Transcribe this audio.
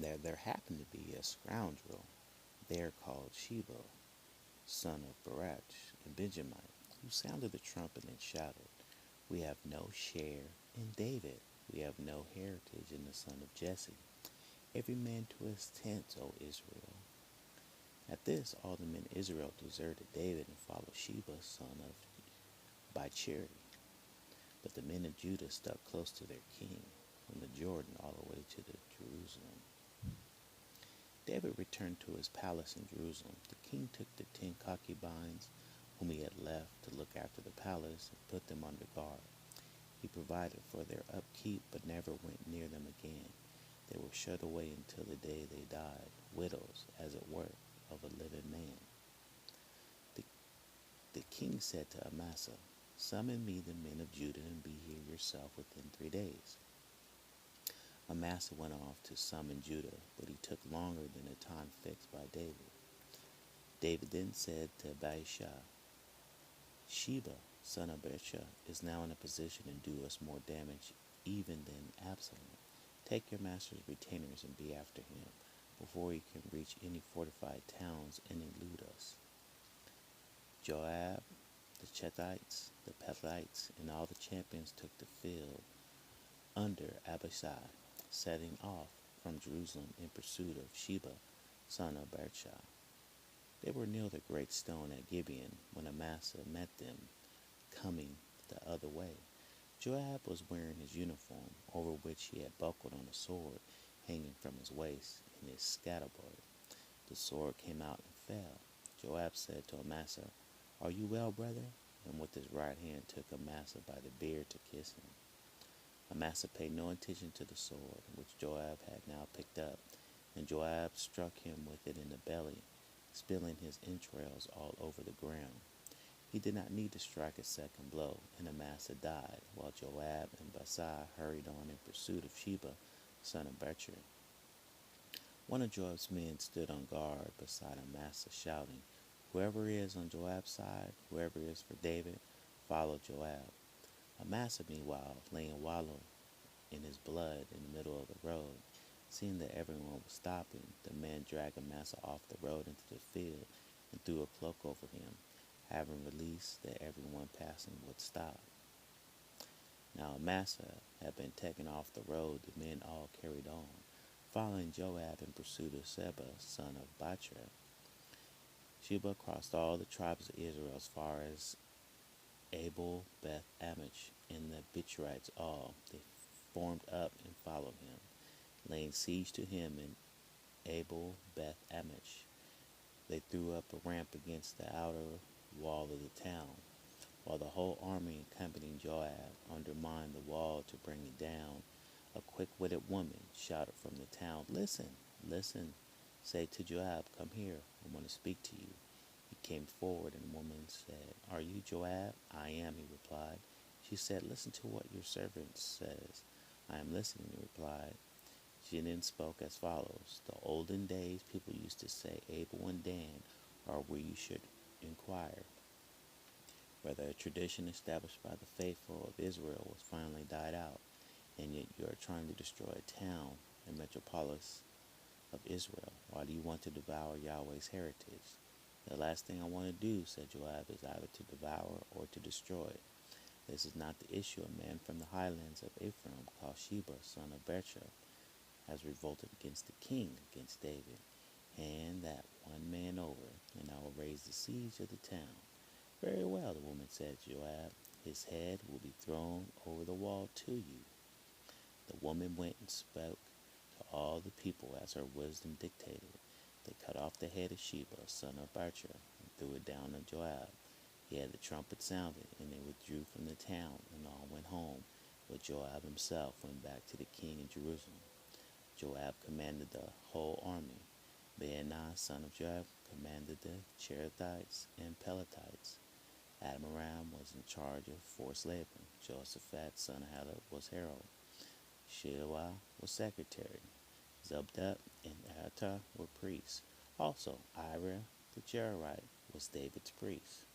There happened to be a scoundrel there called Sheba, son of Barach, a Benjamite, who sounded the trumpet and shouted, "We have no share in David. We have no heritage in the son of Jesse. Every man to his tent, O Israel." At this, all the men of Israel deserted David and followed Sheba, son of by charity. But the men of Judah stuck close to their king, from the Jordan all the way to the Jerusalem. David returned to his palace in Jerusalem. The king took the 10 concubines whom he had left to look after the palace and put them under guard. He provided for their upkeep, but never went near them again. They were shut away until the day they died, widows, as it were, of a living man. The king said to Amasa, "Summon me the men of Judah and be here yourself within 3 days." Amasa went off to summon Judah, but he took longer than the time fixed by David. David then said to Baasha, "Sheba, son of Baasha, is now in a position to do us more damage even than Absalom. Take your master's retainers and be after him, before he can reach any fortified towns and elude us." Joab, the Chethites, the Pelethites, and all the champions took the field under Abishai, setting off from Jerusalem in pursuit of Sheba, son of Baasha. They were near the great stone at Gibeon when Amasa met them, coming the other way. Joab was wearing his uniform, over which he had buckled on a sword hanging from his waist in his scatterbury. The sword came out and fell. Joab said to Amasa, "Are you well, brother?" and with his right hand took Amasa by the beard to kiss him. Amasa paid no attention to the sword, which Joab had now picked up, and Joab struck him with it in the belly, spilling his entrails all over the ground. He did not need to strike a second blow, and Amasa died, while Joab and Baasha hurried on in pursuit of Sheba, son of Baasha. One of Joab's men stood on guard beside Amasa, shouting, "Whoever is on Joab's side, whoever is for David, follow Joab." Amasa, meanwhile, lay in wallow in his blood in the middle of the road. Seeing that everyone was stopping, the man dragged Amasa off the road into the field and threw a cloak over him, having released that everyone passing would stop. Now Amasa had been taken off the road. The men all carried on, following Joab in pursuit of Sheba, son of Baasha. Sheba crossed all the tribes of Israel as far as Abel Beth Amish, and the Bichrites all. They formed up and followed him, laying siege to him in Abel Beth Amish. They threw up a ramp against the outer wall of the town, while the whole army accompanying Joab undermined the wall to bring it down. A quick-witted woman shouted from the town, "Listen, listen, say to Joab, 'Come here, I want to speak to you.'" He came forward, and the woman said, "Are you Joab?" "I am," he replied. She said, "Listen to what your servant says." "I am listening," he replied. She then spoke as follows: "The olden days people used to say Abel and Dan are where you should inquire whether a tradition established by the faithful of Israel was finally died out, and yet you are trying to destroy a town, a metropolis of Israel. Why do you want to devour Yahweh's heritage?" "The last thing I want to do," said Joab, "is either to devour or to destroy. This is not the issue. A man from the highlands of Ephraim, called Sheba, son of Baasha, has revolted against the king, against David. Hand that one man over, and I will raise the siege of the town." "Very well," the woman said to Joab. "His head will be thrown over the wall to you." The woman went and spoke to all the people as her wisdom dictated. They cut off the head of Sheba, son of Baasha, and threw it down on Joab. He had the trumpet sounded, and they withdrew from the town, and all went home, but Joab himself went back to the king in Jerusalem. Joab commanded the whole army. Benaiah, son of Joab, commanded the Cherethites and Pelethites. Adoniram was in charge of forced labor. Jehoshaphat, son of Heled, was herald. Shelah was secretary. Zabdak and Atta were priests. Also, Ira the Jerarite was David's priest.